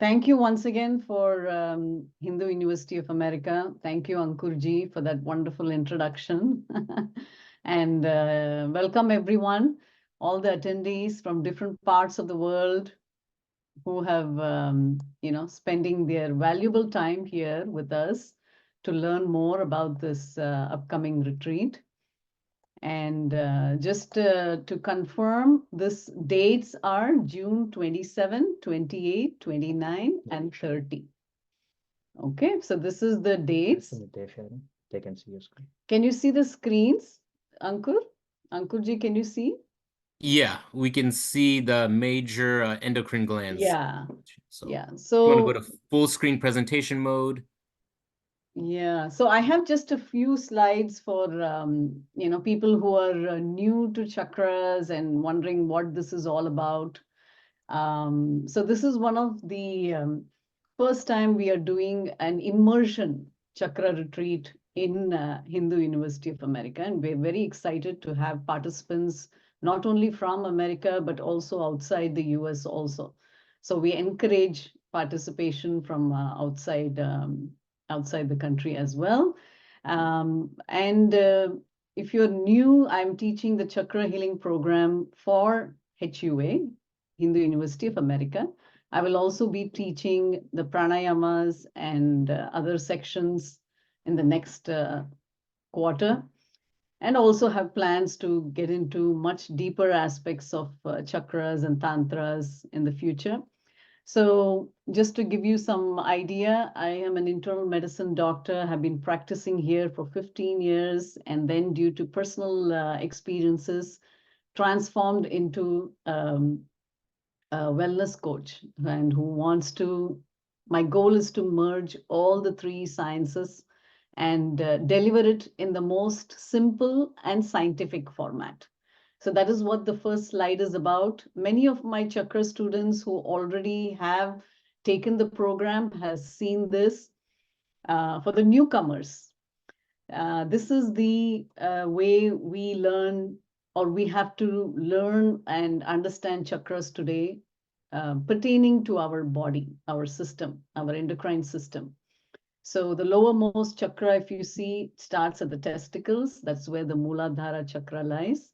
Thank you once again for Hindu University of America. Thank you, Ankurji, for that wonderful introduction. And welcome everyone, all the attendees from different parts of the world who have, spending their valuable time here with us to learn more about this upcoming retreat. And just to confirm, this dates are June 27, 28, 29, and 30. Okay, so this is the dates. They can see your screen. Can you see the screens, Ankur? Ankurji, can you see? Yeah, we can see the major endocrine glands. Yeah, So yeah. if you want to So go to full screen presentation mode. yeah, so I have just a few slides for people who are new to chakras and wondering what this is all about. So this is one of the first time we are doing an immersion chakra retreat in Hindu University of America, and we're very excited to have participants not only from America but also outside the US also. So we encourage participation from outside the country as well. And if you're new, I'm teaching the chakra healing program for HUA, Hindu University of America. I will also be teaching the pranayamas and other sections in the next quarter, and also have plans to get into much deeper aspects of chakras and tantras in the future. So just to give you some idea, I am an internal medicine doctor, have been practicing here for 15 years, and then due to personal experiences, transformed into a wellness coach, and who wants to, my goal is to merge all the three sciences and deliver it in the most simple and scientific format. So that is what the first slide is about. Many of my chakra students who already have taken the program has seen this. For the newcomers, this is the way we learn, or we have to learn and understand chakras today, pertaining to our body, our system, our endocrine system. So the lowermost chakra, if you see, starts at the testicles. That's where the Muladhara chakra lies.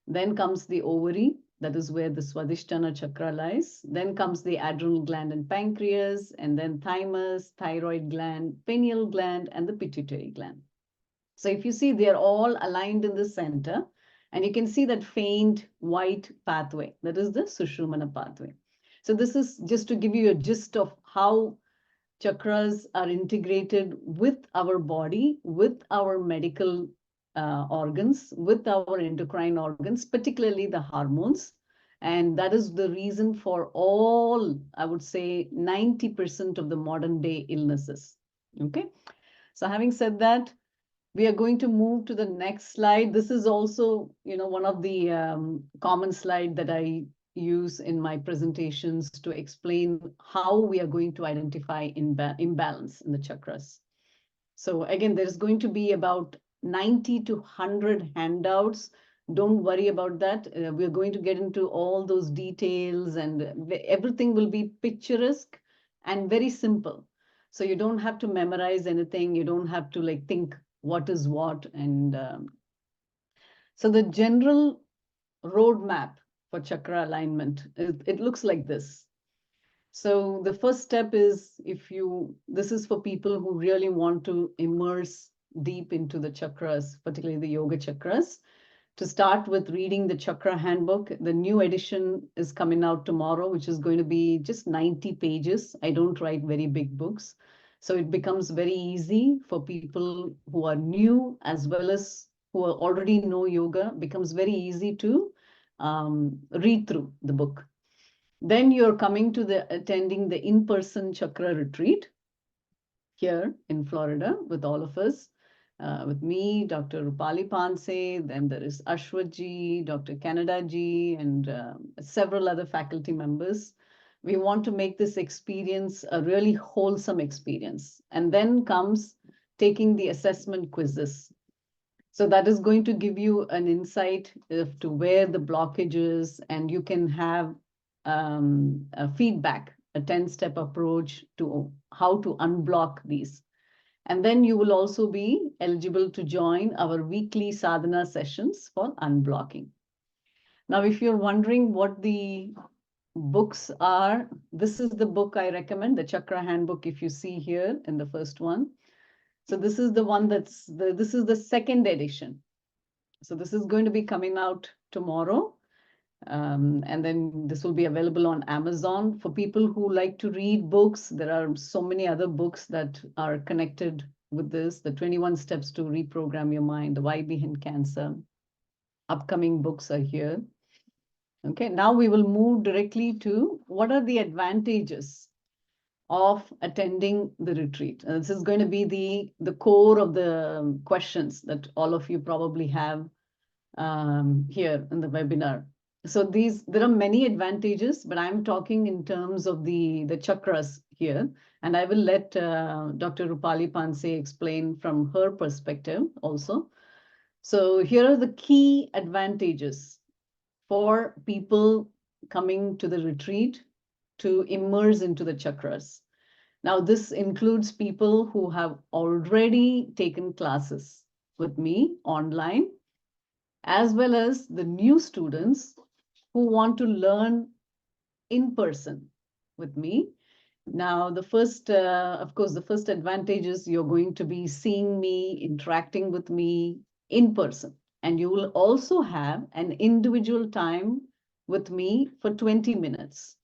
Then comes the ovary. That is where the Swadhisthana chakra lies. Then comes the adrenal gland and pancreas, and then thymus, thyroid gland, pineal gland, and the pituitary gland. So if you see, they're all aligned in the center, and you can see that faint white pathway. That is the Sushumna pathway. So this is just to give you a gist of how chakras are integrated with our body, with our medical organs, with our endocrine organs, particularly the hormones. And that is the reason for all, I would say, 90% of the modern day illnesses. Okay. So having said that, we are going to move to the next slide. This is also, one of the common slide that I use in my presentations to explain how we are going to identify imbalance in the chakras. So again, there's going to be about 90 to 100 handouts. Don't worry about that. We're going to get into all those details, and everything will be picturesque and very simple. So you don't have to memorize anything. You don't have to think what is what. And so the general roadmap for chakra alignment, it looks like this. So the first step is, this is for people who really want to immerse deep into the chakras, particularly the yoga chakras. To start with reading the chakra handbook, the new edition is coming out tomorrow, which is going to be just 90 pages. I don't write very big books. So it becomes very easy for people who are new as well as who already know yoga, becomes very easy to read through the book. Then you're coming to attending the in-person chakra retreat here in Florida with all of us, with me, Dr. Rupali Panse, then there is Ashwaji, Dr. Canada Ji, and several other faculty members. We want to make this experience a really wholesome experience. And then comes taking the assessment quizzes. So that is going to give you an insight to where the blockage is, and you can have feedback a 10-step approach to how to unblock these. And then you will also be eligible to join our weekly sadhana sessions for unblocking. Now, if you're wondering what the books are, this is the book I recommend, the Chakra Handbook, if you see here in the first one. So this is the one this is the second edition. So this is going to be coming out tomorrow. And then this will be available on Amazon. For people who like to read books, there are so many other books that are connected with this. The 21 Steps to Reprogram Your Mind, The Why Behind Cancer. Upcoming books are here. Okay, now we will move directly to what are the advantages of attending the retreat. This is going to be the core of the questions that all of you probably have here in the webinar. So there are many advantages, but I'm talking in terms of the chakras here. And I will let Dr. Rupali Panse explain from her perspective also. So here are the key advantages for people coming to the retreat to immerse into the chakras. Now, this includes people who have already taken classes with me online, as well as the new students who want to learn in person with me. Now, the first, of course, the first advantage is you're going to be seeing me, interacting with me in person. And you will also have an individual time with me for 20 minutes.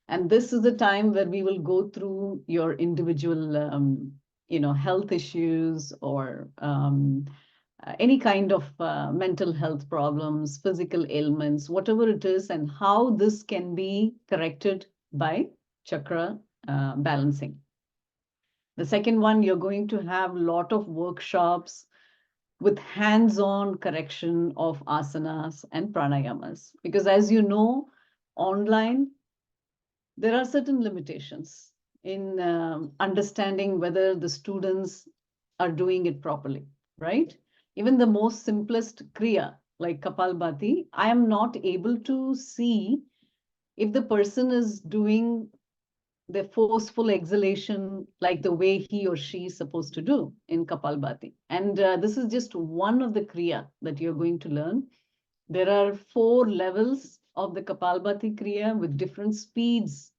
And this is the time where we will go through your individual, health issues or any kind of mental health problems, physical ailments, whatever it is, and how this can be corrected by chakra balancing. The second one, you're going to have a lot of workshops with hands-on correction of asanas and pranayamas. Because as you know, online, there are certain limitations in understanding whether the students are doing it properly, right? Even the most simplest kriya, like Kapalbhati, I am not able to see if the person is doing the forceful exhalation like the way he or she is supposed to do in Kapalbhati. And this is just one of the kriya that you're going to learn. There are 4 levels of the Kapalbhati kriya with different speeds.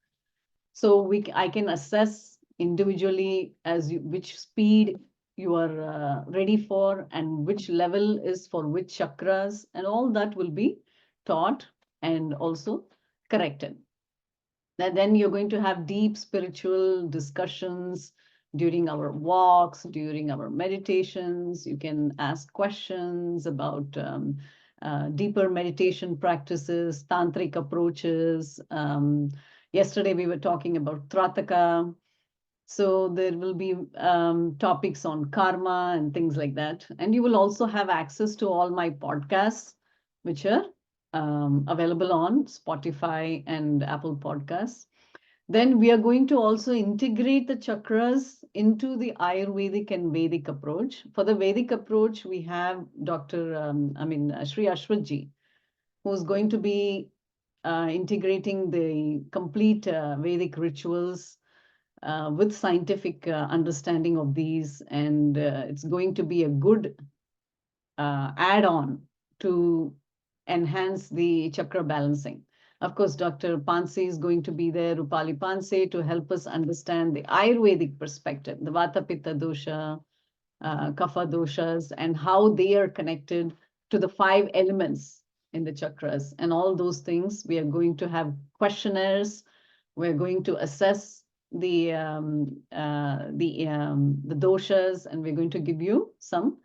So I can assess individually which speed you are ready for and which level is for which chakras, and all that will be taught and also corrected. And then you're going to have deep spiritual discussions during our walks, during our meditations. You can ask questions about deeper meditation practices, tantric approaches. Yesterday we were talking about Trataka. So there will be topics on karma and things like that. And you will also have access to all my podcasts, which are available on Spotify and Apple Podcasts. Then we are going to also integrate the chakras into the Ayurvedic and Vedic approach. For the Vedic approach, we have Sri Ashwatji, who's going to be integrating the complete Vedic rituals with scientific understanding of these. And it's going to be a good add-on to enhance the chakra balancing. Of course, Dr. Panse is going to be there, Rupali Panse, to help us understand the Ayurvedic perspective, the Vata Pitta dosha, Kapha doshas, and how they are connected to the 5 elements in the chakras. And all those things, we are going to have questionnaires. We're going to assess the doshas, and we're going to give you some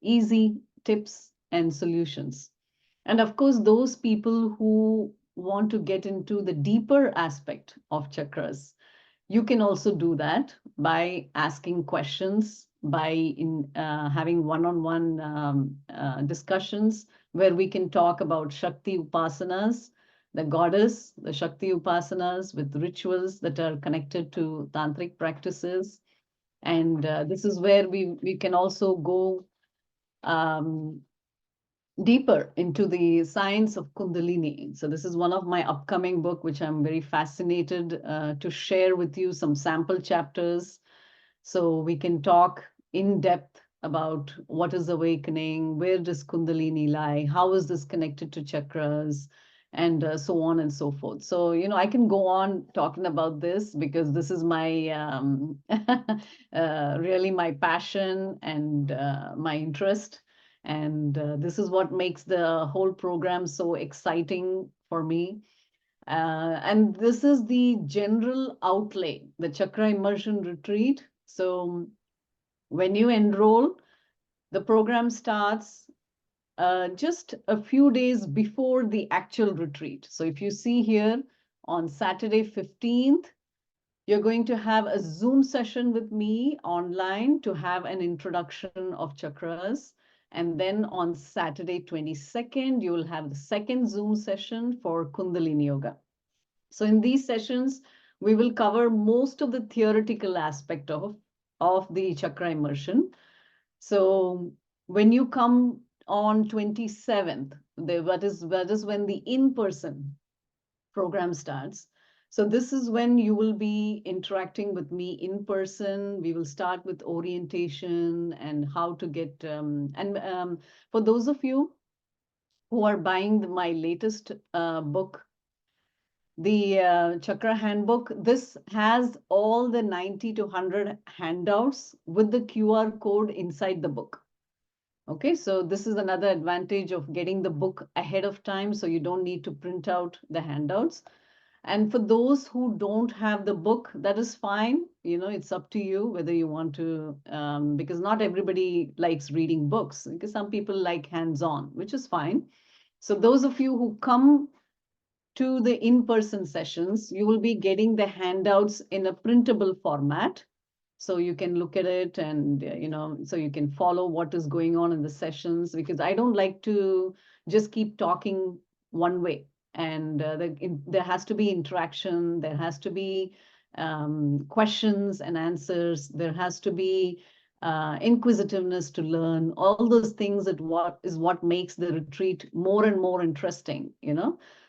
easy tips and solutions. And of course, those people who want to get into the deeper aspect of chakras, you can also do that by asking questions, by having one-on-one discussions where we can talk about Shakti Upasanas, the goddess, the Shakti Upasanas with rituals that are connected to tantric practices. And this is where we can also go deeper into the science of Kundalini. So this is one of my upcoming book, which I'm very fascinated to share with you some sample chapters, so we can talk in depth about what is awakening, where does Kundalini lie, how is this connected to chakras, and so on and so forth. So, I can go on talking about this because this is my really my passion and my interest. And this is what makes the whole program so exciting for me. And this is the general outlay, the Chakra Immersion Retreat. So when you enroll, the program starts just a few days before the actual retreat. So if you see here on Saturday 15th, you're going to have a Zoom session with me online to have an introduction of chakras. And then on Saturday 22nd, you will have the second Zoom session for Kundalini Yoga. So in these sessions, we will cover most of the theoretical aspect of the chakra immersion. So when you come on 27th, that is when the in-person program starts. So this is when you will be interacting with me in person. We will start with orientation and how to get, for those of you who are buying my latest book, the Chakra Handbook, this has all the 90 to 100 handouts with the QR code inside the book. Okay, so this is another advantage of getting the book ahead of time, so you don't need to print out the handouts. And for those who don't have the book, that is fine. It's up to you whether you want to, because not everybody likes reading books, because some people like hands-on, which is fine. So those of you who come to the in-person sessions, you will be getting the handouts in a printable format. So you can look at it and, so you can follow what is going on in the sessions, because I don't like to just keep talking one way. And there has to be interaction. There has to be questions and answers. There has to be inquisitiveness to learn. All those things that what makes the retreat more and more interesting,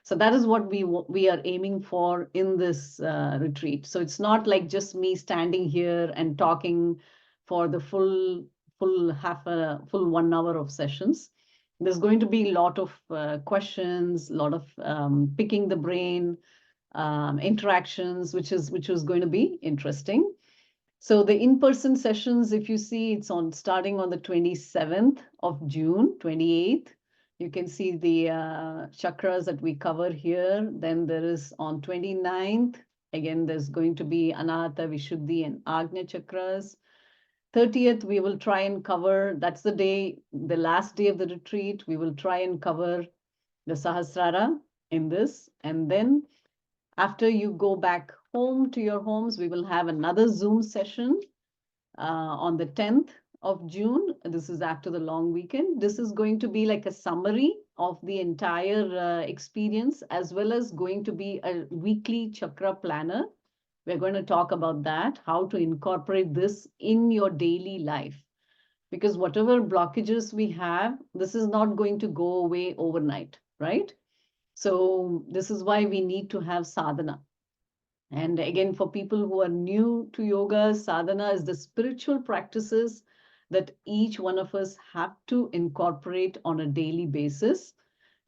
So that is what we are aiming for in this retreat. So it's not like just me standing here and talking for the full 1 hour of sessions. There's going to be a lot of questions, a lot of picking the brain, interactions, which was going to be interesting. So the in-person sessions, if you see, it's starting on the 27th of June, 28th. You can see the chakras that we cover here. Then there is on 29th, again, there's going to be Anahata, Vishuddhi, and Agnya chakras. 30th, we will try and cover, that's the last day of the retreat. We will try and cover the Sahasrara in this. And then after you go back home to your homes, we will have another Zoom session on the 10th of June. This is after the long weekend. This is going to be like a summary of the entire experience, as well as going to be a weekly chakra planner. We're going to talk about that, how to incorporate this in your daily life. Because whatever blockages we have, this is not going to go away overnight, right? So this is why we need to have sadhana. And again, for people who are new to yoga, sadhana is the spiritual practices that each one of us have to incorporate on a daily basis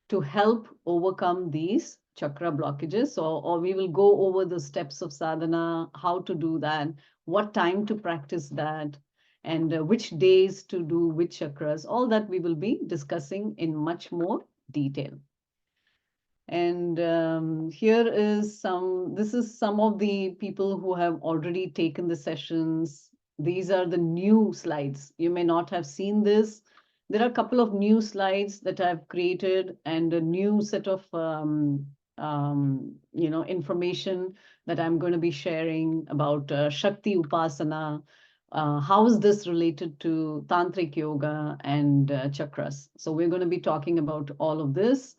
to help overcome these chakra blockages. Or we will go over the steps of sadhana, how to do that, what time to practice that, and which days to do which chakras. All that we will be discussing in much more detail. And this is some of the people who have already taken the sessions. These are the new slides. You may not have seen this. There are a couple of new slides that I've created and a new set of information that I'm going to be sharing about Shakti Upasana. How is this related to Tantric Yoga and chakras? So we're going to be talking about all of this.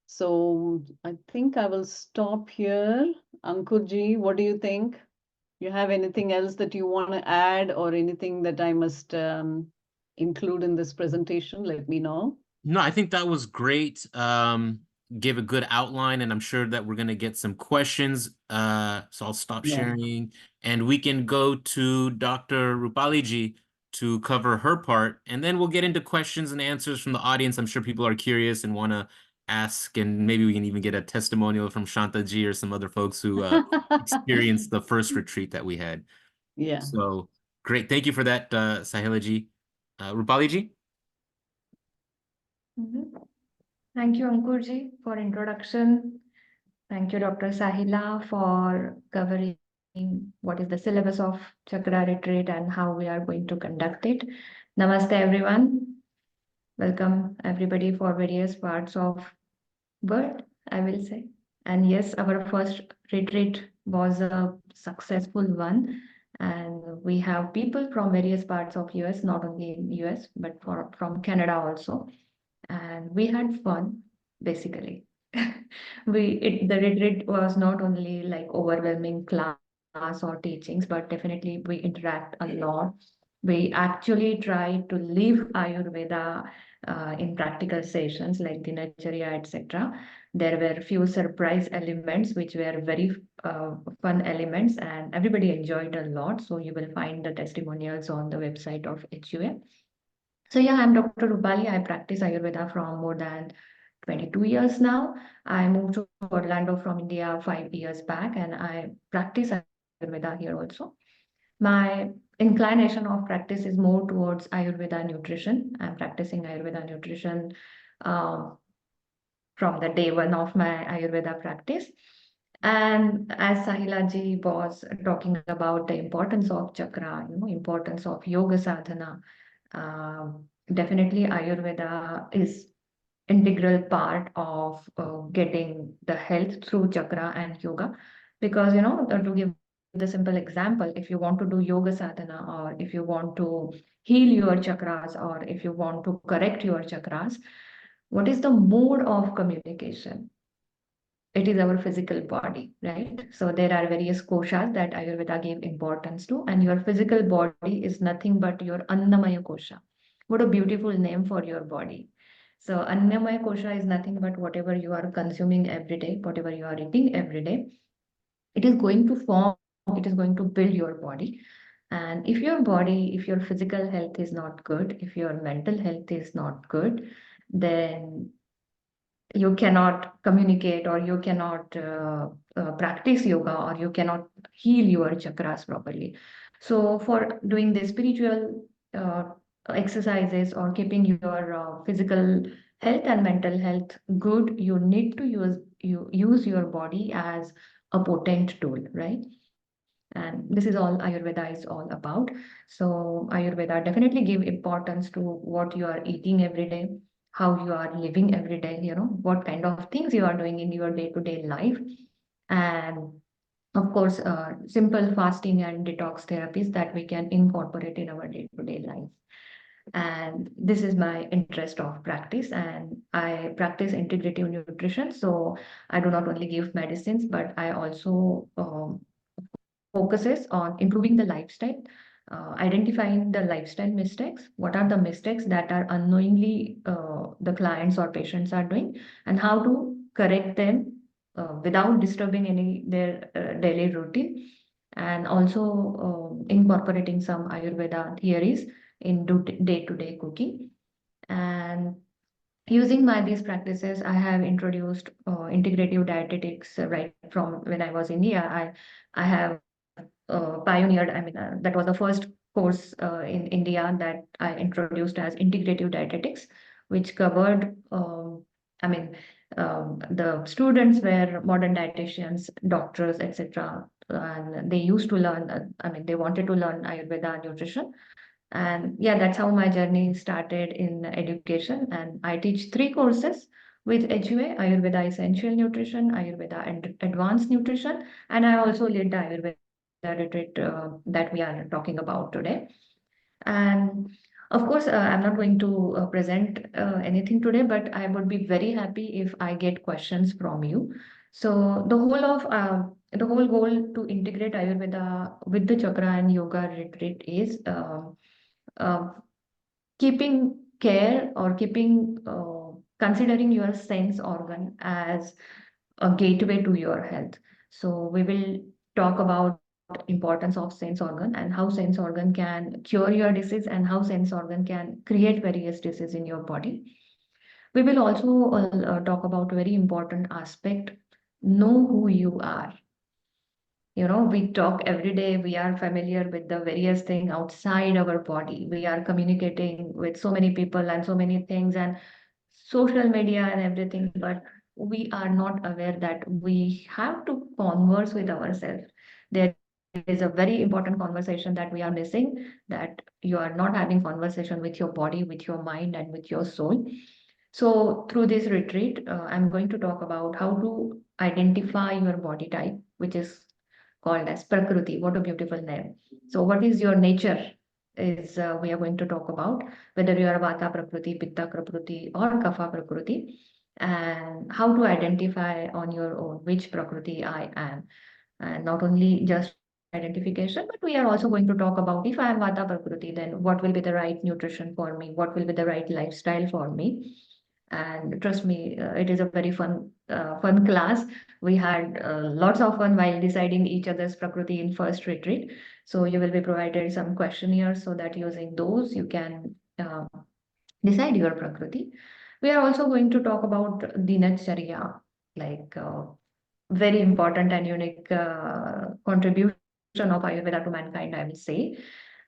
So I think I will stop here. Ankurji, what do you think? You have anything else that you want to add or anything that I must include in this presentation? Let me know. No, I think that was great. Gave a good outline, and I'm sure that we're gonna get some questions. So I'll stop Yeah. sharing, and we can go to Dr. Rupali ji to cover her part, and then we'll get into questions and answers from the audience. I'm sure people are curious and want to ask, and maybe we can even get a testimonial from Shanta ji or some other folks who experienced the first retreat that we had. Yeah. So great. Thank you for that, Sahila ji. Rupali ji? Mhm. Thank you, Ankurji, for introduction. Thank you, Dr. Sahila, for covering what is the syllabus of Chakra Retreat and how we are going to conduct it. Namaste, everyone. Welcome, everybody, for various parts of world, I will say. And yes, our first retreat was a successful one. And we have people from various parts of US, not only in US, but from Canada also. And we had fun, basically. The retreat was not only like overwhelming class or teachings, but definitely we interact a lot. We actually try to live Ayurveda in practical sessions like Dinacharya, etc. There were few surprise elements which were very fun elements, and everybody enjoyed a lot. So you will find the testimonials on the website of HUA. So yeah, I'm Dr. Rupali. I practice Ayurveda from more than 22 years now. I moved to Orlando from India 5 years back, and I practice Ayurveda here also. My inclination of practice is more towards Ayurveda nutrition. I'm practicing Ayurveda nutrition uh, from the day one of my Ayurveda practice. And as Sahila ji was talking about the importance of chakra, importance of yoga sadhana, definitely Ayurveda is integral part of getting the health through chakra and yoga. Because, to give the simple example, if you want to do yoga sadhana, or if you want to heal your chakras, or if you want to correct your chakras, what is the mode of communication? It is our physical body, right? So there are various koshas that Ayurveda gave importance to, and your physical body is nothing but your Annamaya kosha. What a beautiful name for your body. So Annamaya kosha is nothing but whatever you are consuming every day, whatever you are eating every day. It is going to form, it is going to build your body. And if your body, if your physical health is not good, if your mental health is not good, then you cannot communicate, or you cannot practice yoga, or you cannot heal your chakras properly. So for doing the spiritual uh, exercises, or keeping your physical health and mental health good, you need to use your body as a potent tool, right? And this is all Ayurveda is all about. So Ayurveda definitely give importance to what you are eating every day, how you are living every day, what kind of things you are doing in your day-to-day life. And of course, simple fasting and detox therapies that we can incorporate in our day-to-day life. And this is my interest of practice, and I practice integrative nutrition. So I do not only give medicines, but I also focuses on improving the lifestyle, identifying the lifestyle mistakes. What are the mistakes that are unknowingly the clients or patients are doing, and how to correct them without disturbing any their daily routine, and also incorporating some Ayurveda theories in day-to-day cooking. And using my these practices, I have introduced integrative dietetics right from when I was in India. I have pioneered. I mean, that was the first course in India that I introduced as integrative dietetics, which covered. I mean, the students were modern dietitians, doctors, etc. And they used to learn. I mean, they wanted to learn Ayurveda nutrition, and yeah, that's how my journey started in education. And I teach 3 courses with HUA: Ayurveda Essential Nutrition, Ayurveda and Advanced Nutrition, and I also lead the Ayurveda retreat that we are talking about today. And of course, I'm not going to present anything today, but I would be very happy if I get questions from you. So the whole goal to integrate Ayurveda with the chakra and yoga retreat is uh, keeping care or considering your sense organ as a gateway to your health. So we will talk about importance of sense organ and how sense organ can cure your disease and how sense organ can create various diseases in your body. We will also talk about very important aspect, know who you are. We talk every day, we are familiar with the various things outside our body. We are communicating with so many people and so many things and social media and everything, but we are not aware that we have to converse with ourselves. There is a very important conversation that we are missing, that you are not having conversation with your body, with your mind, and with your soul. So through this retreat, I'm going to talk about how to identify your body type, which is called as Prakriti. What a beautiful name. So what is your nature is we are going to talk about, whether you are Vata Prakriti, Pitta Prakriti, or Kapha Prakriti, and how to identify on your own which Prakriti I am. And not only just identification, but we are also going to talk about if I am Vata Prakriti, then what will be the right nutrition for me? What will be the right lifestyle for me? And trust me, it is a very fun class. We had lots of fun while deciding each other's Prakriti in first retreat. So you will be provided some questionnaires so that using those you can decide your Prakriti. We are also going to talk about Dinacharya, like very important and unique contribution of Ayurveda to mankind, I will say.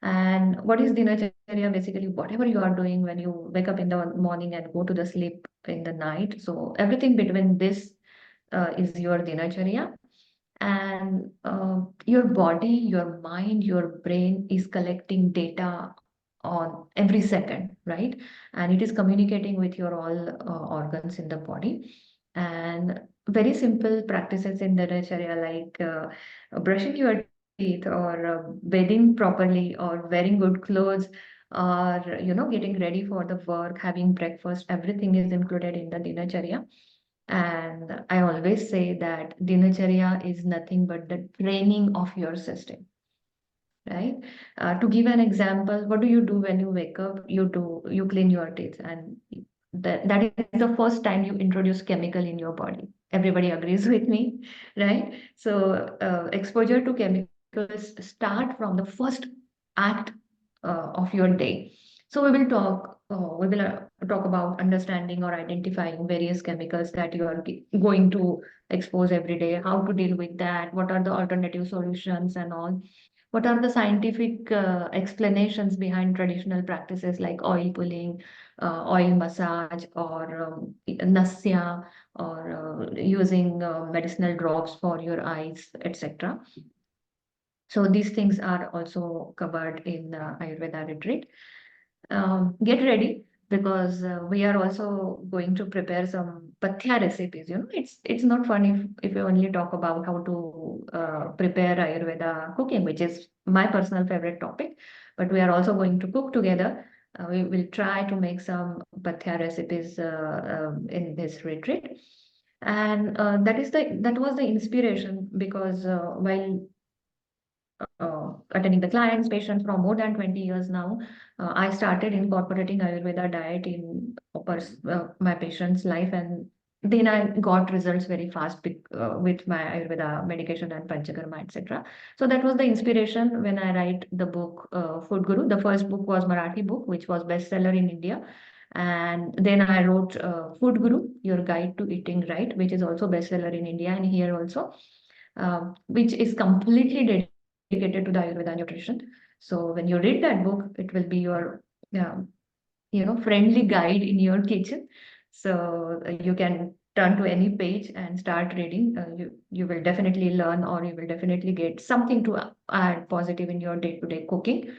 And what is Dinacharya? Basically, whatever you are doing when you wake up in the morning and go to the sleep in the night. So everything between this is your Dinacharya. And your body, your mind, your brain is collecting data on every second, right? And it is communicating with your all organs in the body. And very simple practices in Dinacharya, like brushing your teeth or bathing properly or wearing good clothes or getting ready for the work, having breakfast, everything is included in the Dinacharya. And I always say that Dinacharya is nothing but the training of your system, right? To give an example, what do you do when you wake up? You clean your teeth, and that is the first time you introduce chemical in your body. Everybody agrees with me, right? So exposure to chemicals start from the first act of your day. So we will talk about understanding or identifying various chemicals that you are going to expose every day, how to deal with that, what are the alternative solutions and all. What are the scientific explanations behind traditional practices like oil pulling, oil massage, or nasya, or using medicinal drops for your eyes, etc. So these things are also covered in the Ayurveda retreat. Get ready because we are also going to prepare some pathya recipes. It's not fun if you only talk about how to prepare Ayurveda cooking, which is my personal favorite topic. But we are also going to cook together. We will try to make some pathya recipes in this retreat. And that was the inspiration because while attending the clients, patients from more than 20 years now, I started incorporating Ayurveda diet in my patient's life, and then I got results very fast with my Ayurveda medication and Panchakarma, etc. So that was the inspiration when I write the book Food Guru. The first book was Marathi book, which was bestseller in India. And then I wrote Food Guru, Your Guide to Eating Right, which is also bestseller in India and here also, which is completely dedicated to the Ayurveda nutrition. So when you read that book, it will be your friendly guide in your kitchen. So you can turn to any page and start reading. You will definitely learn, or you will definitely get something to add positive in your day-to-day cooking.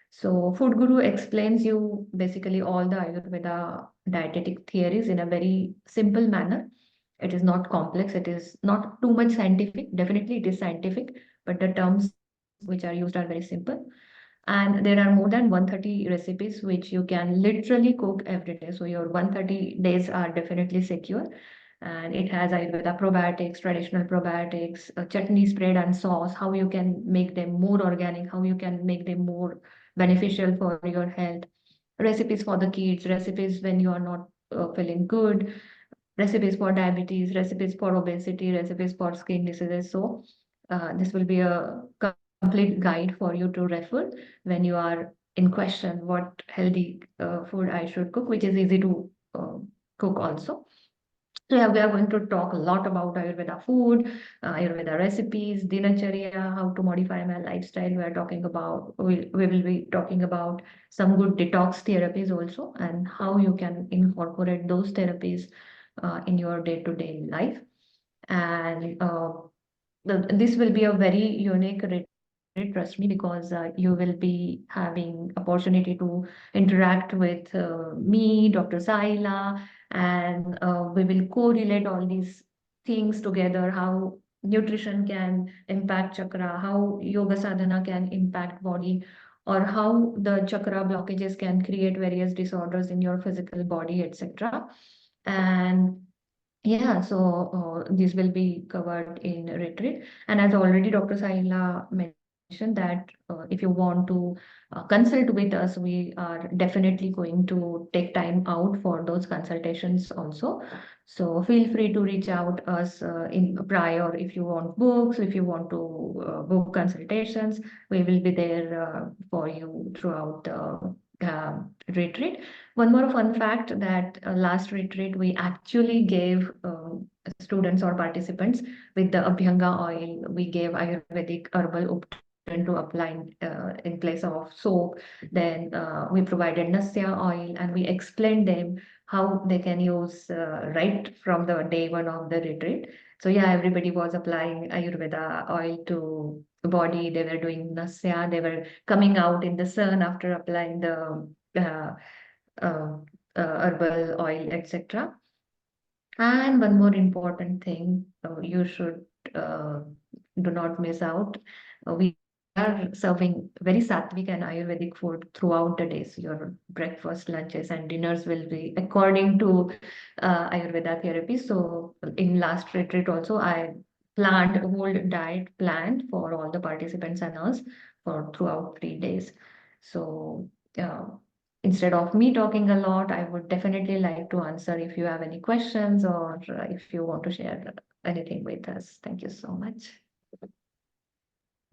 So Food Guru explains you basically all the Ayurveda dietetic theories in a very simple manner. It is not complex. It is not too much scientific. Definitely it is scientific, but the terms which are used are very simple. And there are more than 130 recipes which you can literally cook every day. So your 130 days are definitely secure. And it has Ayurveda probiotics, traditional probiotics, chutney spread and sauce, how you can make them more organic, how you can make them more beneficial for your health. recipes for the kids, recipes when you are not feeling good, recipes for diabetes, recipes for obesity, recipes for skin diseases. So this will be a complete guide for you to refer when you are in question what healthy food I should cook, which is easy to cook also. So yeah, we are going to talk a lot about Ayurveda food, Ayurveda recipes, dinacharya, how to modify my lifestyle. We are talking about, we will be talking about some good detox therapies also, and how you can incorporate those therapies in your day-to-day life. And this will be a very unique retreat, trust me, because you will be having opportunity to interact with me, Dr. Saila, and we will correlate all these things together, how nutrition can impact chakra, how yoga sadhana can impact body, or how the chakra blockages can create various disorders in your physical body, etc. And yeah, so this will be covered in retreat. And as already Dr. Saila mentioned that if you want to consult with us, we are definitely going to take time out for those consultations also. So feel free to reach out us in prior if you want books, if you want to book consultations. We will be there for you throughout the retreat. One more fun fact that last retreat we actually gave students or participants with the Abhyanga oil. We gave Ayurvedic herbal upton to apply in place of soap. Then we provided Nasya oil and we explained them how they can use right from the day one of the retreat. So yeah, everybody was applying Ayurveda oil to the body. They were doing Nasya. They were coming out in the sun after applying the uh, herbal oil, etc. And one more important thing, you should do not miss out. We are serving very sattvic and Ayurvedic food throughout the days. Your breakfast, lunches, and dinners will be according to Ayurveda therapy. So in last retreat also, I planned a whole diet planned for all the participants and us for throughout 3 days. So instead of me talking a lot, I would definitely like to answer if you have any questions or if you want to share anything with us. Thank you so much.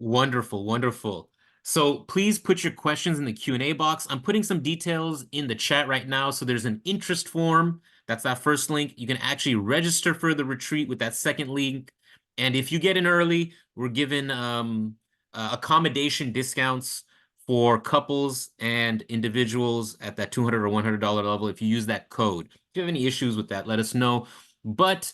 Wonderful, wonderful. So please put your questions in the Q&A box. I'm putting some details in the chat right now. So there's an interest form. That's that first link. You can actually register for the retreat with that second link. And if you get in early, we're giving accommodation discounts for couples and individuals at that $200 or $100 level if you use that code. If you have any issues with that, let us know. But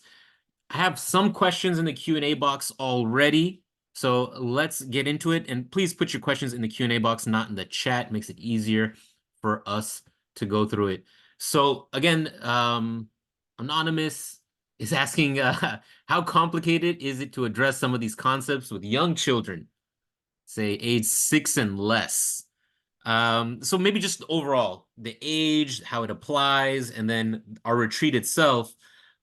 I have some questions in the Q&A box already. So let's get into it. And please put your questions in the Q&A box, not in the chat. It makes it easier for us to go through it. So again, Anonymous is asking, how complicated is it to address some of these concepts with young children, say age 6 and less? So maybe just overall, the age, how it applies, and then our retreat itself.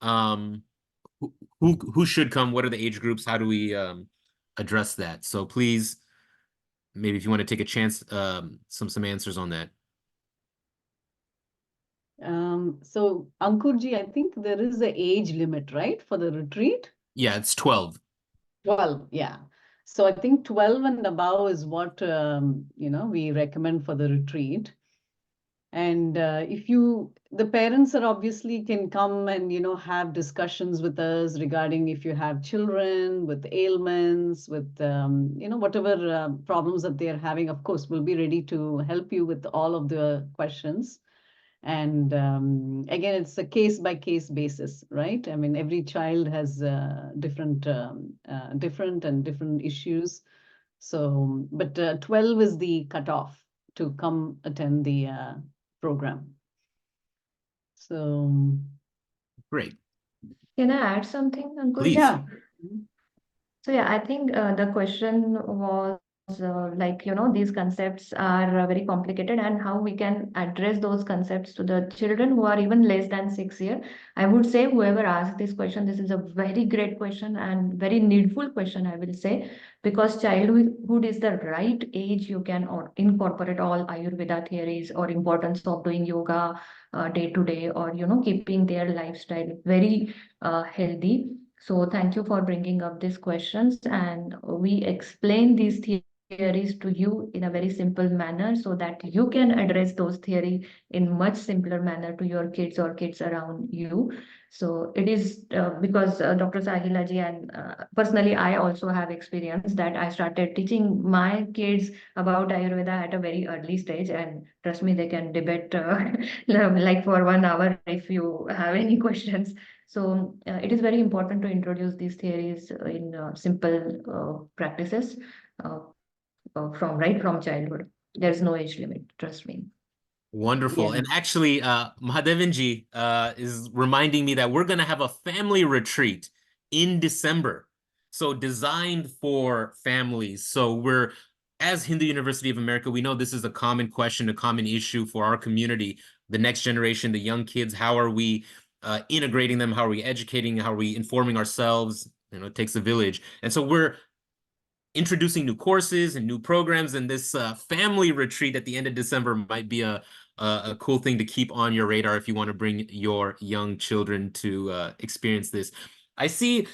Who should come? What are the age groups? How do we address that? So please, maybe if you want to take a chance, some answers on that. So Ankurji, I think there is an age limit, right, for the retreat? Yeah, it's 12. 12, yeah. So I think 12 and above is what we recommend for the retreat. And the parents are obviously can come and, have discussions with us regarding if you have children with ailments, with, whatever problems that they're having. Of course, we'll be ready to help you with all of the questions. And again, it's a case by case basis, right? I mean, every child has different issues. So, but 12 is the cutoff to come attend the program. So, Great. Can I add something, Ankur? Please. yeah. So yeah, I think the question was like, these concepts are very complicated, and how we can address those concepts to the children who are even less than 6 years. I would say whoever asked this question, this is a very great question and very needful question, I will say, because childhood is the right age you can incorporate all Ayurveda theories or importance of doing yoga day to day, or, keeping their lifestyle very healthy. So thank you for bringing up these questions, and we explain these theories to you in a very simple manner so that you can address those theory in much simpler manner to your kids or kids around you. So it is because Dr. Sahila ji, and personally I also have experience that I started teaching my kids about Ayurveda at a very early stage, and trust me, they can debate like for 1 hour if you have any questions. So it is very important to introduce these theories in simple practices from childhood. There's no age limit, trust me. Wonderful. Yeah. And actually, Mahadevanji is reminding me that we're going to have a family retreat in December. So designed for families. So we're, as Hindu University of America, we know this is a common question, a common issue for our community, the next generation, the young kids. How are we integrating them? How are we educating? How are we informing ourselves? It takes a village. And so we're introducing new courses and new programs, and this family retreat at the end of December might be a cool thing to keep on your radar if you want to bring your young children to experience this. I see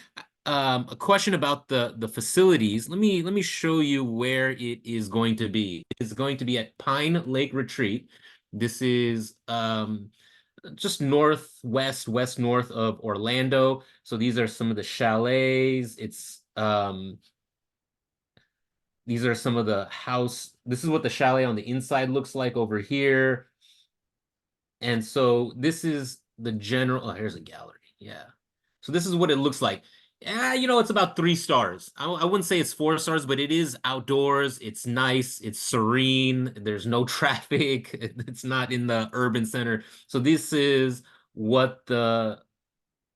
a question about the facilities. Let me show you where it is going to be. It's going to be at Pine Lake Retreat. This is just west north of Orlando. So these are some of the chalets. These are some of the house. This is what the chalet on the inside looks like over here. And so this is the general. Oh, here's a gallery. Yeah. So this is what it looks like. Yeah, it's about 3 stars. I wouldn't say it's 4 stars, but it is outdoors. It's nice. It's serene. There's no traffic. It's not in the urban center. So this is what the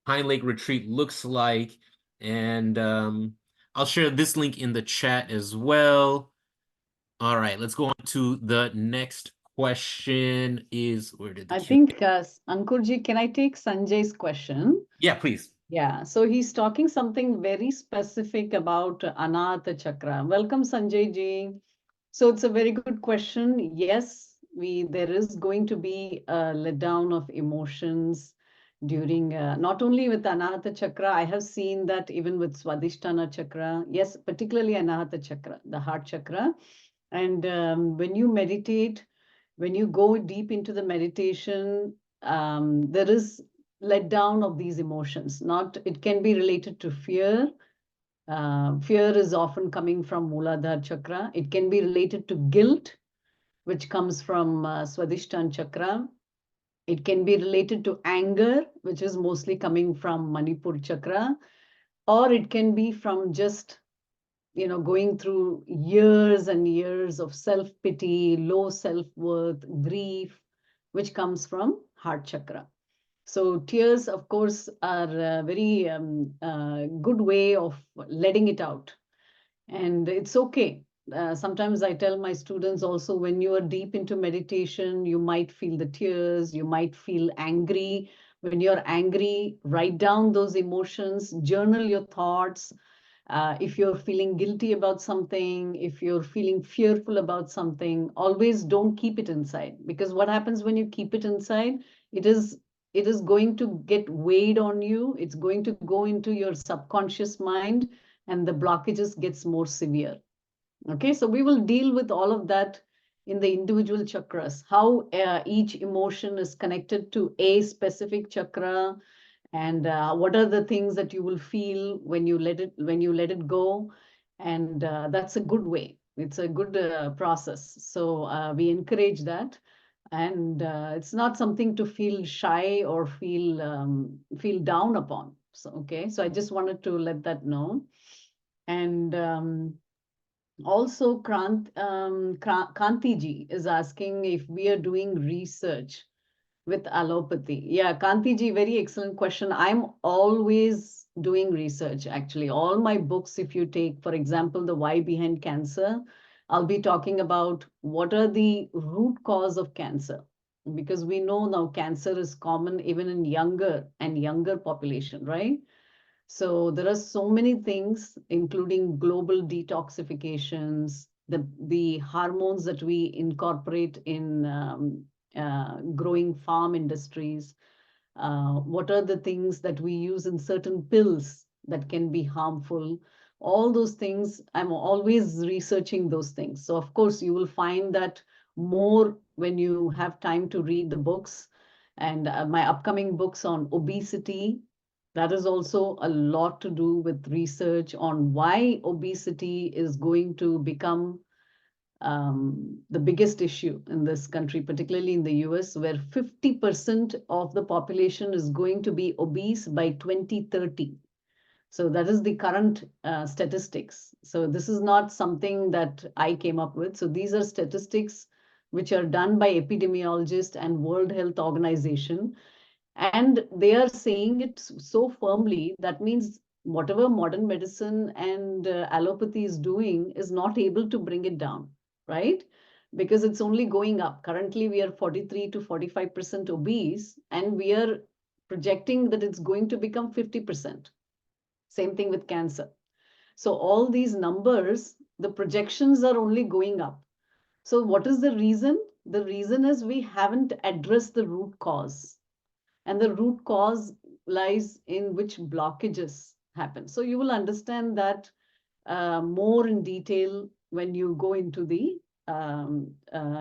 Pine Lake Retreat looks like. And I'll share this link in the chat as well. All right, let's go on to the next question. Where did the I Q? think, Ankurji, can I take Sanjay's question? Yeah, please. Yeah, so he's talking something very specific about Anahata Chakra. Welcome, Sanjay ji. So it's a very good question. Yes, there is going to be a letdown of emotions during, not only with Anahata Chakra, I have seen that even with Swadhisthana Chakra. Yes, particularly Anahata Chakra, the heart chakra. And when you meditate, when you go deep into the meditation, there is let down of these emotions. It can be related to fear. Fear is often coming from Muladhara chakra. It can be related to guilt, which comes from Swadhisthana chakra. It can be related to anger, which is mostly coming from Manipur chakra, or it can be from just going through years and years of self-pity, low self-worth, grief, which comes from heart chakra. So tears, of course, are a very good way of letting it out. And it's okay. Sometimes I tell my students also, when you are deep into meditation, you might feel the tears, you might feel angry. When you're angry, write down those emotions, journal your thoughts. If you're feeling guilty about something, if you're feeling fearful about something, always don't keep it inside. Because what happens when you keep it inside, it is going to get weighed on you. It's going to go into your subconscious mind, and the blockages gets more severe. Okay, so we will deal with all of that in the individual chakras, how each emotion is connected to a specific chakra, and what are the things that you will feel when you let it go. And that's a good way. It's a good process. So we encourage that. And it's not something to feel shy or feel down upon. So, okay, so I just wanted to let that know. And also, Kanti ji is asking if we are doing research with allopathy. Yeah, Kanti ji, very excellent question. I'm always doing research, actually. All my books, if you take, for example, The Why Behind Cancer, I'll be talking about what are the root cause of cancer, because we know now cancer is common even in younger and younger population, right? So there are so many things, including global detoxifications, the hormones that we incorporate in growing farm industries. What are the things that we use in certain pills that can be harmful? All those things, I'm always researching those things. So of course, you will find that more when you have time to read the books. And my upcoming books on obesity, that is also a lot to do with research on why obesity is going to become the biggest issue in this country, particularly in the US, where 50% of the population is going to be obese by 2030. So that is the current statistics. So this is not something that I came up with. So these are statistics which are done by epidemiologists and World Health Organization. And they are saying it so firmly, that means whatever modern medicine and allopathy is doing is not able to bring it down, right? Because it's only going up. Currently, we are 43 to 45% obese, and we are projecting that it's going to become 50%. Same thing with cancer. So all these numbers, the projections are only going up. So what is the reason? The reason is we haven't addressed the root cause. And the root cause lies in which blockages happen. So you will understand that more in detail when you go into the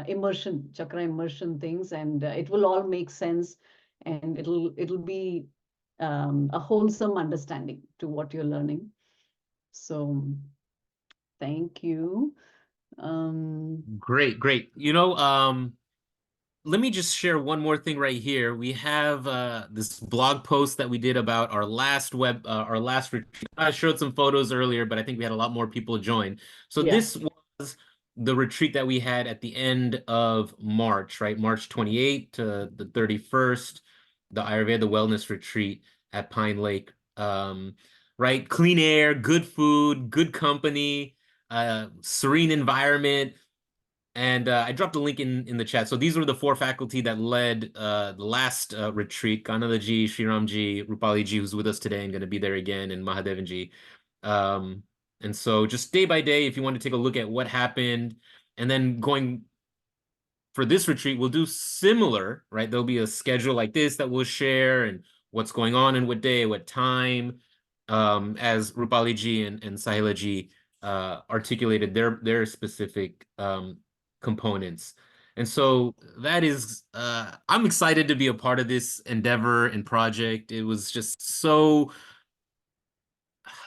immersion, chakra immersion things, and it will all make sense, and it'll be a wholesome understanding to what you're learning. So thank you. Great, great. Let me just share one more thing right here. We have this blog post that we did about our last retreat. I showed some photos earlier, but I think we had a lot more people join. So Yeah. this was the retreat that we had at the end of March, right? March 28th to the 31st, the Ayurveda Wellness Retreat at Pine Lake. Right? Clean air, good food, good company, serene environment. And I dropped a link in the chat. So these were the 4 faculty that led the last retreat. Kanadaji, Shriramji, Rupaliji, who's with us today and going to be there again, and Mahadevanji. And so just day by day, if you want to take a look at what happened, and then going for this retreat, we'll do similar, right? There'll be a schedule like this that we'll share, and what's going on in what day, what time, as Rupaliji and Sahilaji articulated their specific components. And so that is, I'm excited to be a part of this endeavor and project. It was just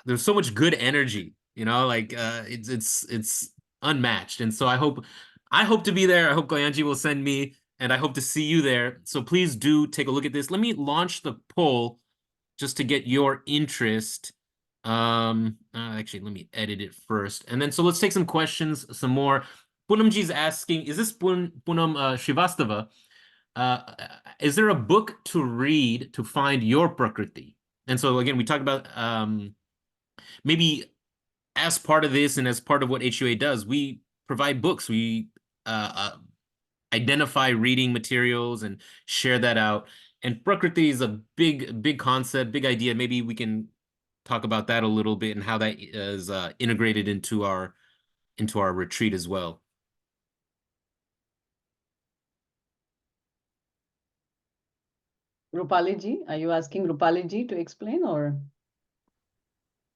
there's so much good energy, like it's unmatched. And so I hope to be there. I hope Goyanji will send me, and I hope to see you there. So please do take a look at this. Let me launch the poll just to get your interest. Actually, let me edit it first. And then, so let's take some questions, some more. Poonamji is asking, is this Poonam Srivastava? Is there a book to read to find your Prakriti? And so again, we talked about maybe as part of this and as part of what HUA does, we provide books. We identify reading materials and share that out. And Prakriti is a big concept, big idea. Maybe we can talk about that a little bit and how that is integrated into our retreat as well. Rupaliji, are you asking Rupaliji to explain, or?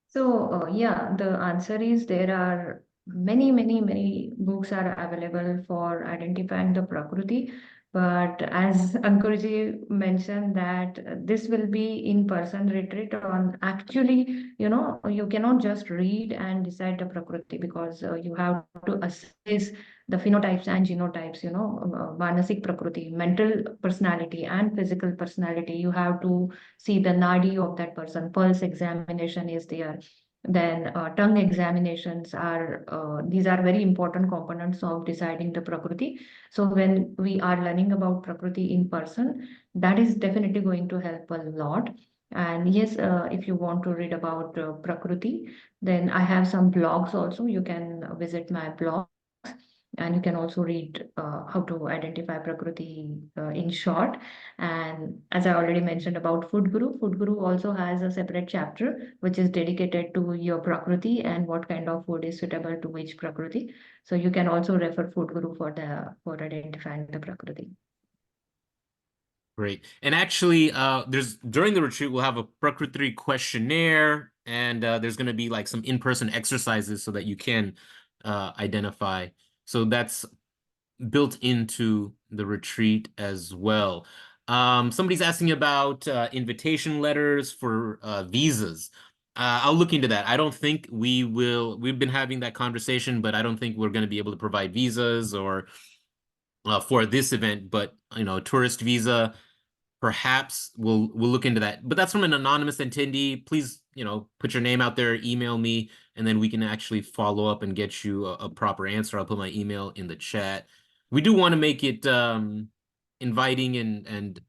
So, yeah, the answer is there are many books are available for identifying the Prakriti. But as Ankurji mentioned that this will be in-person retreat on actually, you cannot just read and decide the Prakriti, because you have to assess the phenotypes and genotypes, Manasik Prakriti, mental personality and physical personality. You have to see the nadi of that person. Pulse examination is there. Then tongue examinations are, these are very important components of deciding the Prakriti. So when we are learning about Prakriti in person, that is definitely going to help a lot. And yes, if you want to read about Prakriti, then I have some blogs also. You can visit my blog. And you can also read how to identify Prakriti in short. And as I already mentioned about Food Guru also has a separate chapter which is dedicated to your Prakriti and what kind of food is suitable to which Prakriti. So you can also refer Food Guru for identifying the Prakriti. Great. And actually, during the retreat, we'll have a Prakriti questionnaire, and there's going to be like some in-person exercises so that you can identify. So that's built into the retreat as well. Somebody's asking about invitation letters for visas. I'll look into that. I don't think we will. We've been having that conversation, but I don't think we're going to be able to provide visas or for this event. But a tourist visa, perhaps we'll look into that. But that's from an anonymous attendee. Please, put your name out there, email me, and then we can actually follow up and get you a proper answer. I'll put my email in the chat. We do want to make it inviting and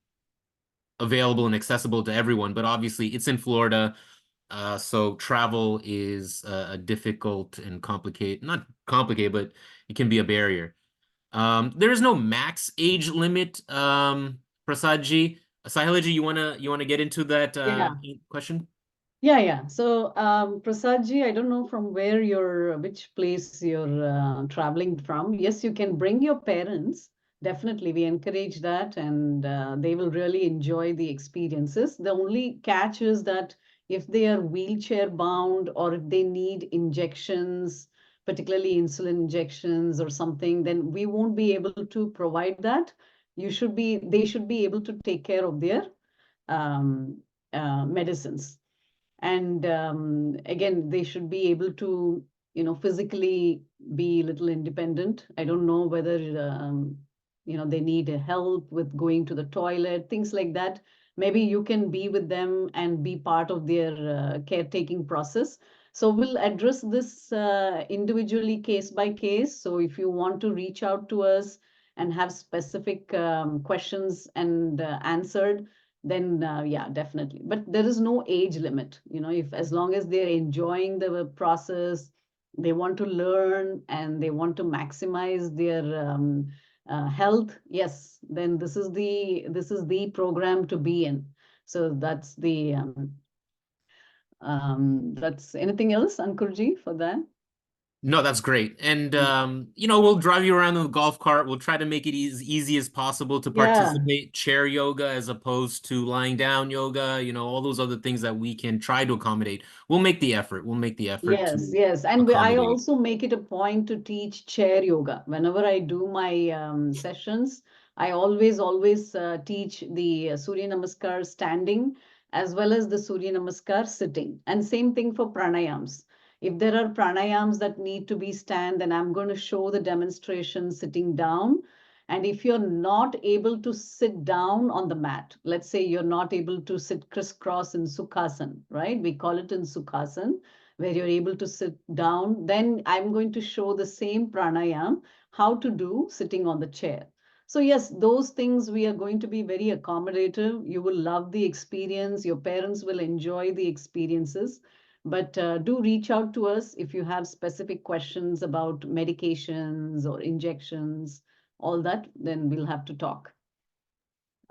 available and accessible to everyone, but obviously it's in Florida, so travel is a difficult and not complicated, but it can be a barrier. There is no max age limit, Prasadji. Sahilaji, you wanna get into that question? Yeah. So, Prasadji, I don't know from which place you're traveling from. Yes, you can bring your parents. Definitely, we encourage that, and they will really enjoy the experiences. The only catch is that if they are wheelchair bound or if they need injections, particularly insulin injections or something, then we won't be able to provide that. They should be able to take care of their um, medicines. And again, they should be able to physically be a little independent. I don't know whether they need help with going to the toilet, things like that. Maybe you can be with them and be part of their caretaking process. So we'll address this individually, case by case. So if you want to reach out to us and have specific questions and answered, then yeah, definitely. But there is no age limit. If as long as they're enjoying the process, they want to learn and they want to maximize their health, yes, then this is the program to be in. So that's anything else, Ankurji, for that? No, that's great. And we'll drive you around in the golf cart. We'll try to make it as easy as possible to participate. Chair yoga as opposed to lying down yoga, all those other things that we can try to accommodate. We'll make the effort. Yes. And I accommodate. also make it a point to teach chair yoga. Whenever I do my sessions, I always teach the Surya Namaskar standing as well as the Surya Namaskar sitting. And same thing for pranayams. If there are pranayams that need to be stand, then I'm going to show the demonstration sitting down. And if you're not able to sit down on the mat, let's say you're not able to sit crisscross in Sukhasana, right? We call it in Sukhasana, where you're able to sit down, then I'm going to show the same pranayam, how to do sitting on the chair. So yes, those things we are going to be very accommodative. You will love the experience. Your parents will enjoy the experiences. But do reach out to us if you have specific questions about medications or injections, all that, then we'll have to talk.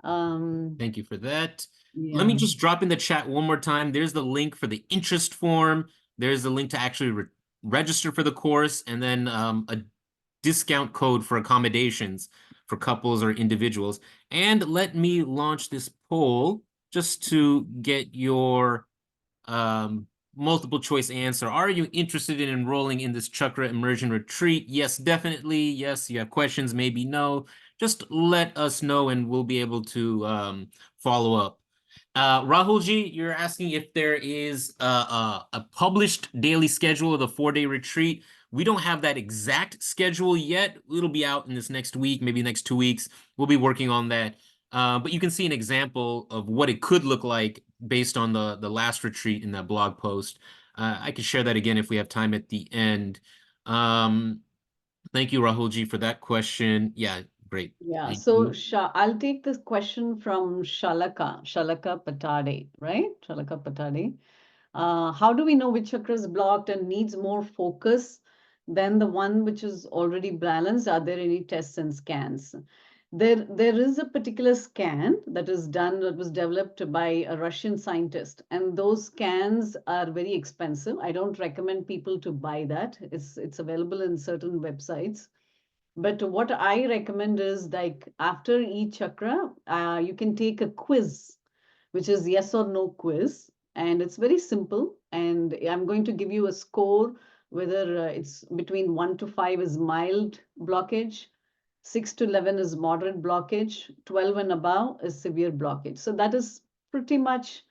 Thank you for that. Yeah. Let me just drop in the chat one more time. There's the link for the interest form. There's the link to actually register for the course, and then a discount code for accommodations for couples or individuals. And let me launch this poll just to get your multiple choice answer. Are you interested in enrolling in this Chakra Immersion retreat? Yes, definitely. Yes, you have questions, maybe no. Just let us know and we'll be able to follow up. Rahulji, you're asking if there is a published daily schedule of the 4-day retreat. We don't have that exact schedule yet. It'll be out in this next week, maybe next 2 weeks. We'll be working on that. But you can see an example of what it could look like based on the last retreat in that blog post. I could share that again if we have time at the end. Thank you, Rahulji, for that question. Yeah, great. Yeah, Thank so you. I'll take this question from Shalaka Patade, right? Shalaka Patade. How do we know which chakra is blocked and needs more focus? Then the one which is already balanced, are there any tests and scans? There is a particular scan that is done, that was developed by a Russian scientist, and those scans are very expensive. I don't recommend people to buy that. It's available in certain websites. But what I recommend is, like, after each chakra, you can take a quiz, which is yes or no quiz. And it's very simple. And I'm going to give you a score, whether it's between 1 to 5 is mild blockage, 6 to 11 is moderate blockage, 12 and above is severe blockage. So that is pretty much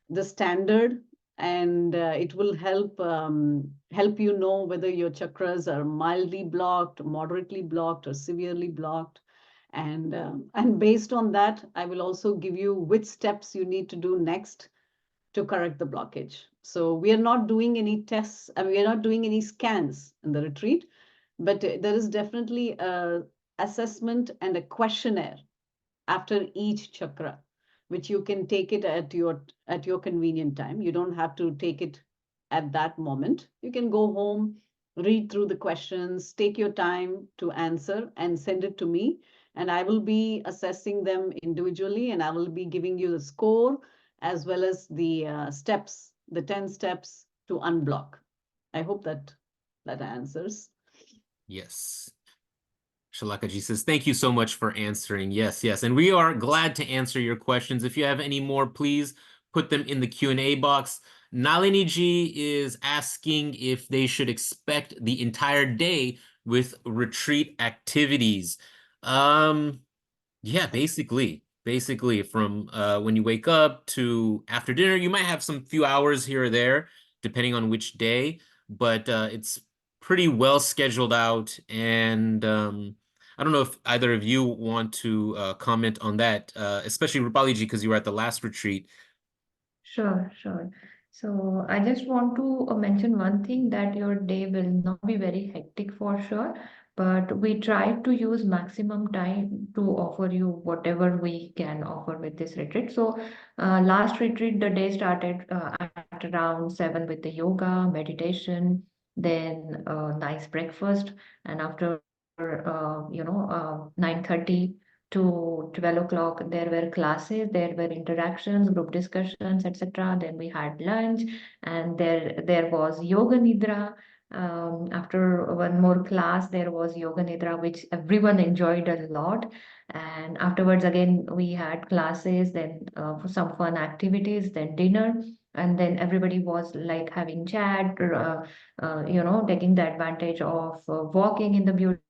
the standard, and it will help you know whether your chakras are mildly blocked, moderately blocked, or severely blocked. And based on that, I will also give you which steps you need to do next to correct the blockage. So we are not doing any tests, and we are not doing any scans in the retreat, but there is definitely a assessment and a questionnaire after each chakra, which you can take it at your convenient time. You don't have to take it at that moment. You can go home, read through the questions, take your time to answer, and send it to me. And I will be assessing them individually, and I will be giving you the score as well as the steps, the 10 steps to unblock. I hope that answers. Yes. Shalakaji says, thank you so much for answering. Yes, yes. And we are glad to answer your questions. If you have any more, please put them in the Q&A box. Nalini Ji is asking if they should expect the entire day with retreat activities. Yeah, basically from when you wake up to after dinner, you might have some few hours here or there, depending on which day, but it's pretty well scheduled out. And I don't know if either of you want to comment on that, especially Rupali ji, because you were at the last retreat. Sure, sure. So I just want to mention one thing, that your day will not be very hectic for sure, but we try to use maximum time to offer you whatever we can offer with this retreat. So last retreat, the day started at around 7 with the yoga, meditation, then nice breakfast, and after 9:30 to 12 o'clock, there were classes, there were interactions, group discussions, etc. Then we had lunch, and there was yoga nidra. After one more class, there was yoga nidra, which everyone enjoyed a lot. And afterwards, again, we had classes, then for some fun activities, then dinner. And then everybody was like having chat, taking the advantage of walking in the beautiful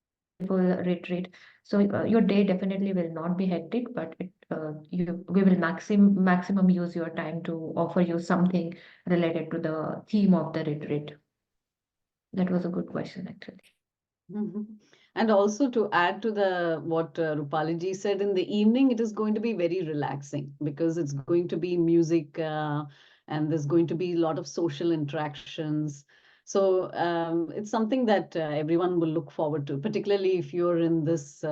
retreat. So your day definitely will not be hectic, but we will maximum use your time to offer you something related to the theme of the retreat. That was a good question, actually. Mhm. And also, to add to the what Rupali ji said, in the evening, it is going to be very relaxing because it's going to be music, and there's going to be a lot of social interactions. So it's something that everyone will look forward to, particularly if you're in this,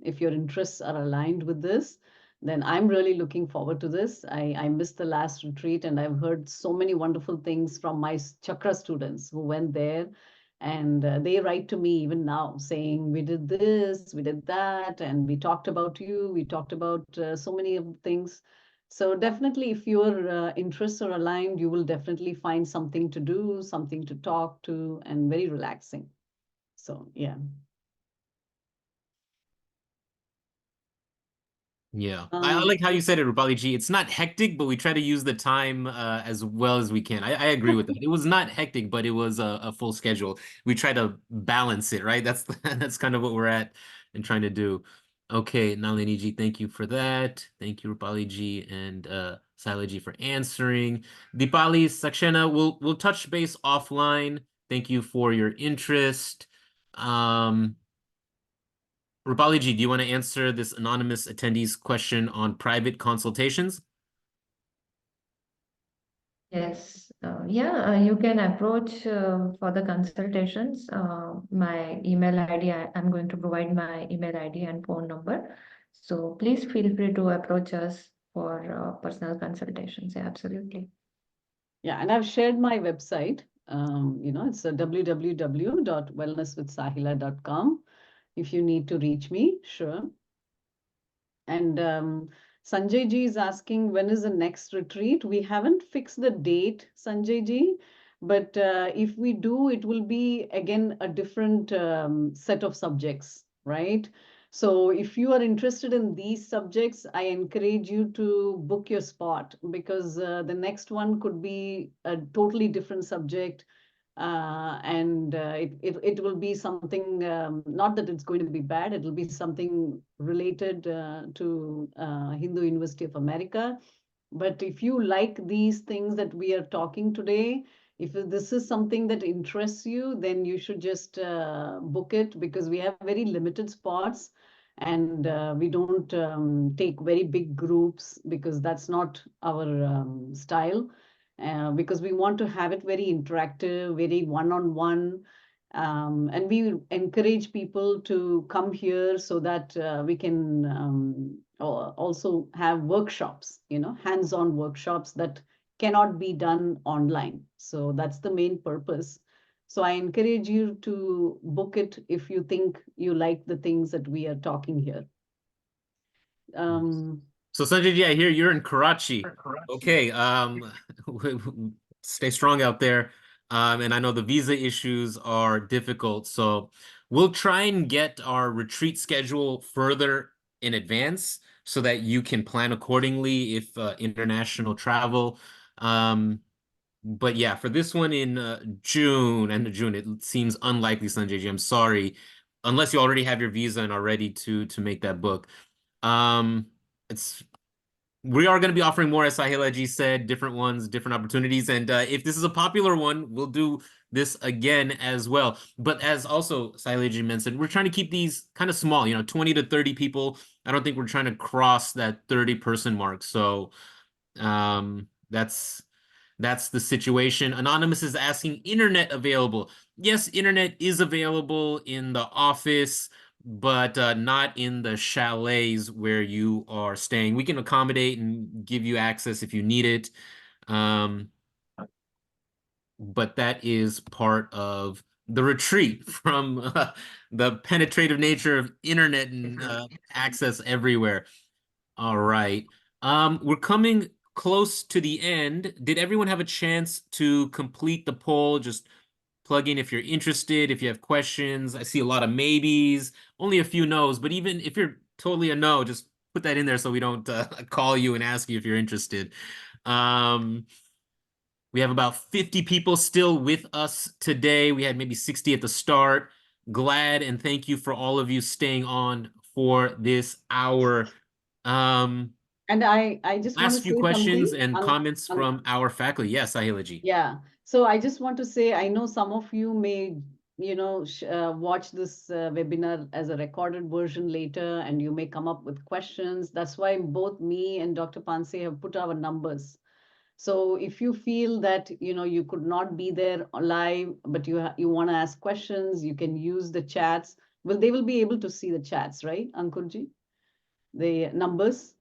if your interests are aligned with this, then I'm really looking forward to this. I missed the last retreat, and I've heard so many wonderful things from my chakra students who went there, and they write to me even now saying, we did this, we did that, and we talked about you, we talked about so many of the things. So definitely, if your interests are aligned, you will definitely find something to do, something to talk to, and very relaxing. So yeah. Yeah, I like how you said it, Rupali ji. It's not hectic, but we try to use the time as well as we can. I agree with that. It was not hectic, but it was a full schedule. We try to balance it, right? That's that's kind of what we're at and trying to do. Okay, Nalini ji, thank you for that. Thank you, Rupali ji and Sahil ji for answering. Deepali, Sakshana, we'll touch base offline. Thank you for your interest. Rupali ji, do you want to answer this anonymous attendee's question on private consultations? Yes, you can approach for the consultations. My email ID, I'm going to provide my email ID and phone number. So please feel free to approach us for personal consultations. Yeah, absolutely. Yeah, and I've shared my website It's a www.wellnesswithsahila.com. If you need to reach me, sure. And Sanjay ji is asking, when is the next retreat? We haven't fixed the date, Sanjay ji, but if we do, it will be again a different set of subjects, right? So if you are interested in these subjects, I encourage you to book your spot, because the next one could be a totally different subject. And it will be something, not that it's going to be bad, it will be something related to Hindu University of America. But if you like these things that we are talking today, if this is something that interests you, then you should just book it, because we have very limited spots, and we don't take very big groups, because that's not our style. Because we want to have it very interactive, very one-on-one. And we encourage people to come here so that we can also have workshops, hands-on workshops that cannot be done online. So that's the main purpose. So I encourage you to book it if you think you like the things that we are talking here. So Sanjay ji, I hear you're in Karachi. Okay, stay strong out there. And I know the visa issues are difficult, so we'll try and get our retreat schedule further in advance so that you can plan accordingly if international travel. But yeah, for this one in June, end of June, it seems unlikely, Sanjay ji. I'm sorry, unless you already have your visa and are ready to make that book. We are going to be offering more, as Sahila ji said, different ones, different opportunities. And if this is a popular one, we'll do this again as well. But as also Sahila ji mentioned, we're trying to keep these kind of small, 20 to 30 people. I don't think we're trying to cross that 30-person mark. So that's the situation. Anonymous is asking, internet available? Yes, internet is available in the office, but not in the chalets where you are staying. We can accommodate and give you access if you need it. But that is part of the retreat from the penetrative nature of internet and access everywhere. All right. We're coming close to the end. Did everyone have a chance to complete the poll? Just plug in if you're interested, if you have questions. I see a lot of maybes, only a few no's, but even if you're totally a no, just put that in there so we don't call you and ask you if you're interested. We have about 50 people still with us today. We had maybe 60 at the start. Glad and thank you for all of you staying on for this hour. And I just want to Last few say questions something. and comments from our faculty. Yes, Sahila ji. Yeah. So I just want to say, I know some of you may, watch this webinar as a recorded version later, and you may come up with questions. That's why both me and Dr. Panse have put our numbers. So if you feel that, you could not be there live, but you want to ask questions, you can use the chats. Well, they will be able to see the chats, right, Ankurji? The numbers?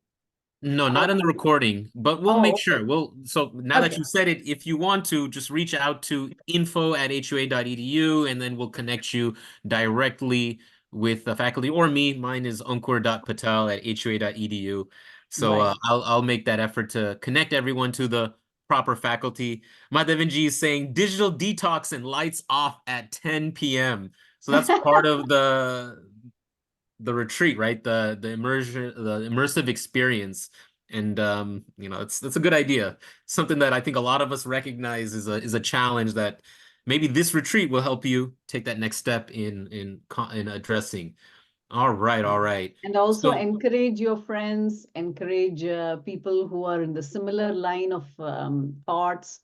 No, not in the recording, but we'll make Okay. sure. So now that Okay. you said it, if you want to, just reach out to info@hua.edu, and then we'll connect you directly with the faculty or me. Mine is ankur.patel@hua.edu. So Right. I'll make that effort to connect everyone to the proper faculty. Madhavanji is saying digital detox and lights off at 10 p.m. So that's part of the retreat, right? The immersion, the immersive experience. And that's a good idea. Something that I think a lot of us recognize is a challenge that maybe this retreat will help you take that next step in addressing. All right, all right. And also So encourage your friends, encourage people who are in the similar line of thoughts,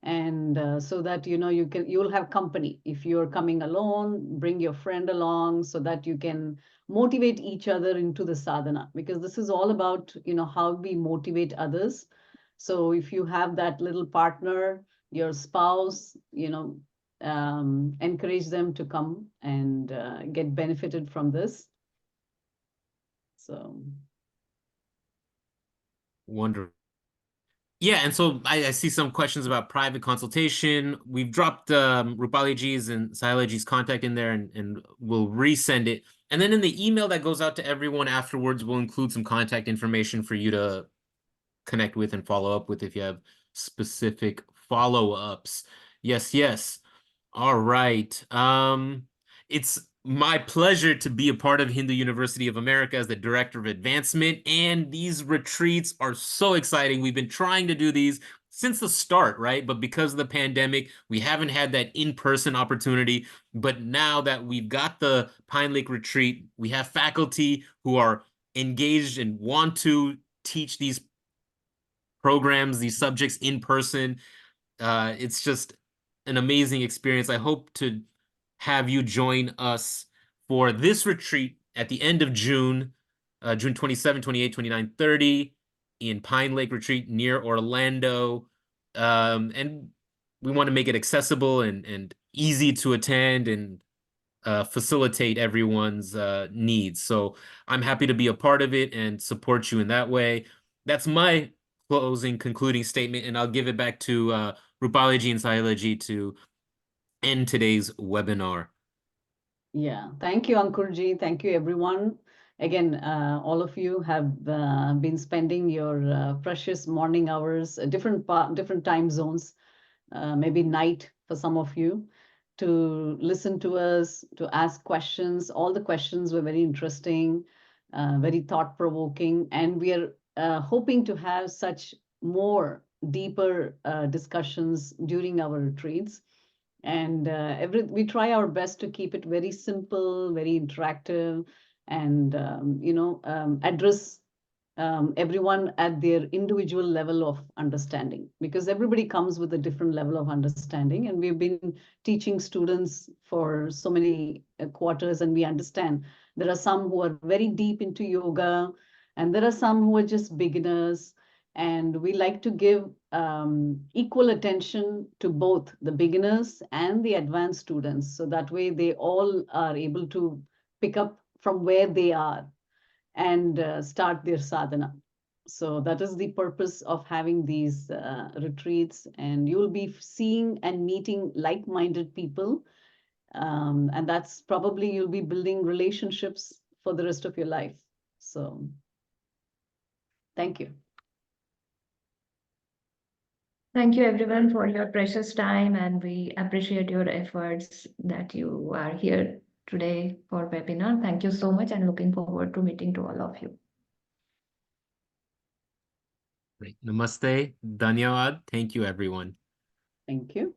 and so that you'll have company. If you're coming alone, bring your friend along so that you can motivate each other into the sadhana, because this is all about how we motivate others. So if you have that little partner, your spouse, encourage them to come and get benefited from this. So wonderful. Yeah, and so I see some questions about private consultation. We've dropped Rupali ji's and Sahil ji's contact in there, and we'll resend it. And then in the email that goes out to everyone afterwards, we'll include some contact information for you to connect with and follow up with if you have specific follow-ups. Yes, yes. All right. It's my pleasure to be a part of Hindu University of America as the Director of Advancement, and these retreats are so exciting. We've been trying to do these since the start, right? But because of the pandemic, we haven't had that in-person opportunity. But now that we've got the Pine Lake retreat, we have faculty who are engaged and want to teach these programs, these subjects in person. It's just an amazing experience. I hope to have you join us for this retreat at the end of June, June 27, 28, 29, 30 in Pine Lake Retreat near Orlando. And we want to make it accessible and easy to attend and facilitate everyone's needs. So I'm happy to be a part of it and support you in that way. That's my concluding statement, and I'll give it back to Rupali ji and Sahil ji to end today's webinar. Yeah, thank you, Ankurji. Thank you, everyone. Again, all of you have been spending your precious morning hours, different time zones, maybe night for some of you, to listen to us, to ask questions. All the questions were very interesting, very thought-provoking, and we are hoping to have such more deeper discussions during our retreats. And we try our best to keep it very simple, very interactive, and address everyone at their individual level of understanding, because everybody comes with a different level of understanding, and we've been teaching students for so many quarters, and we understand there are some who are very deep into yoga, and there are some who are just beginners, and we like to give equal attention to both the beginners and the advanced students, so that way they all are able to pick up from where they are and start their sadhana. So that is the purpose of having these retreats, and you'll be seeing and meeting like-minded people, and that's probably you'll be building relationships for the rest of your life. So thank you. Thank you everyone for your precious time, and we appreciate your efforts that you are here today for webinar. Thank you so much, and looking forward to meeting to all of you. Great. Namaste. Dhanyawad. Thank you, everyone. Thank you.